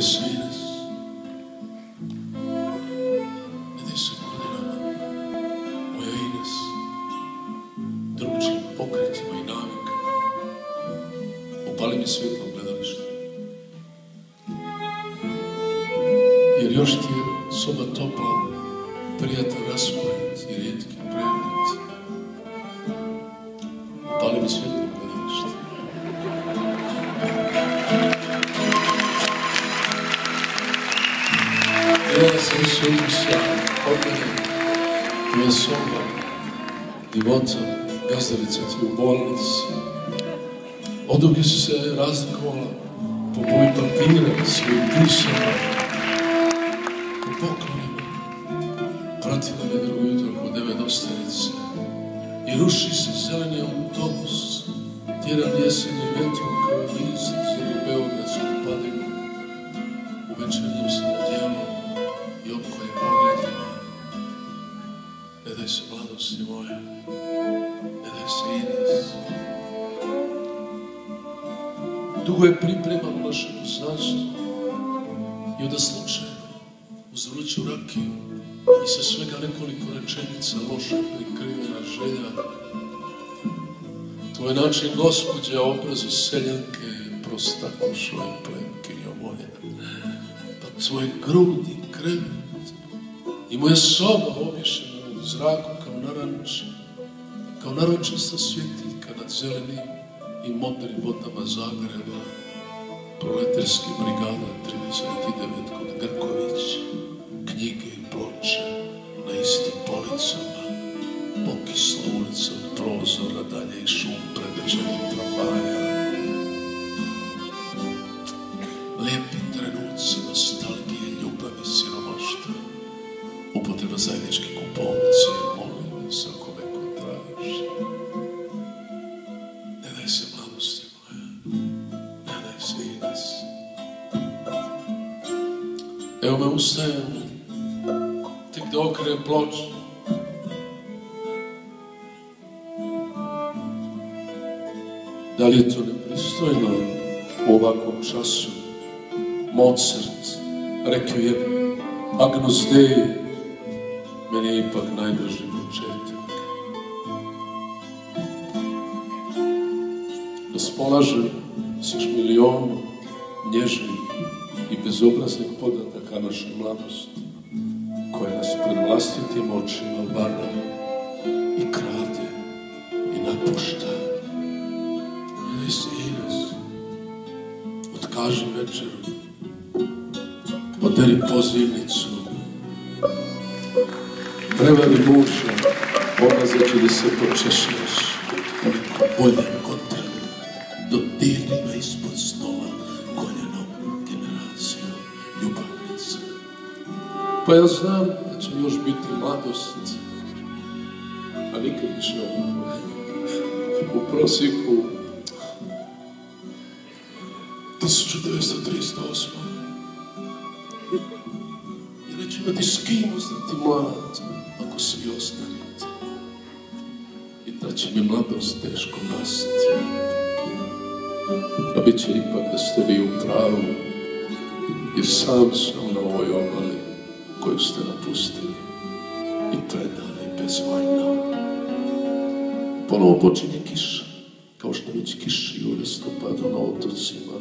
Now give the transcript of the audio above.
se Ines, ne se godinama, moja Ines, drugčijim pokretima i navikama, upali mi svjetlo gledalište. Jer još ti je soba topla, prijatan raspored i rijetki predmet. Upali mi svjetlo gledalište. Ja sam više ukusja od mene, tvoja soba, divota, gazdarica ti u bolnici. Oduvijek su se razlikovala po boji papira, svojim pisama, po poklonima. Pratila me drugo jutro oko 9 ostarice i ruši se zeleni autobus, tjeran jesenji vetrom kao list za beogradsku padinu. Uvečernjim se na djelu i opkolje pogledima. Ne daj se mladosti moja, ne daj se Ines. Dugo je pripremano naše poznanstvo i onda slučajno, uz vruću rakiju i sa svega nekoliko rečenica loše prikrivena želja, tvoj način gospođe, obrazu seljanke, prostakošo i plemkinjo moja, pa tvoj grudi krevet i moja soba obješena u zraku kao narančasta svjetiljka nad zelenim i modrim vodama Zagreba, proletarski brigada 39 kod Grkovića, knjige i ploče na istim policama, pokisla ulica od prozora, dalje i šum pregađenih tramvaja. Lijepi trenuci nostalgije, ljubavi, siromaštva, upotreba zajedničke kupovnice, molim vas ako neko traži. Ne daj se mladosti moja, ne daj se Ines. Evo me ustajem, tek da okrenem ploču. Da li je to nepristojno u ovakvom času? Mozart, Requiem, Agnus Dei, meni je ipak najdraži početak. Raspolažem s još milionu nježnih i bezobraznih podataka naše mladosti, koja nas pred vlastitim očima vara i krade i napušta. Ne daj se Ines, otkaži večeru, poderi pozivnicu, prevari muža, odlazeći da se počešlješ u nekom boljem hotelu, dodirni me ispod stola goljenom generacijom ljubavnica. Pa ja znam da će još biti mladost, a nikad više u prosjeku 1938. I neće imati s kim ostati mlad ako svi ostanete. I ta će mi mladost teško nastati. A bit će ipak da ste vi u pravu, jer sam sam na ovoj obali koju ste napustili i predali bezvoljno. Ponovo počinje kiša, kao što već kiši u listopadu na otocima.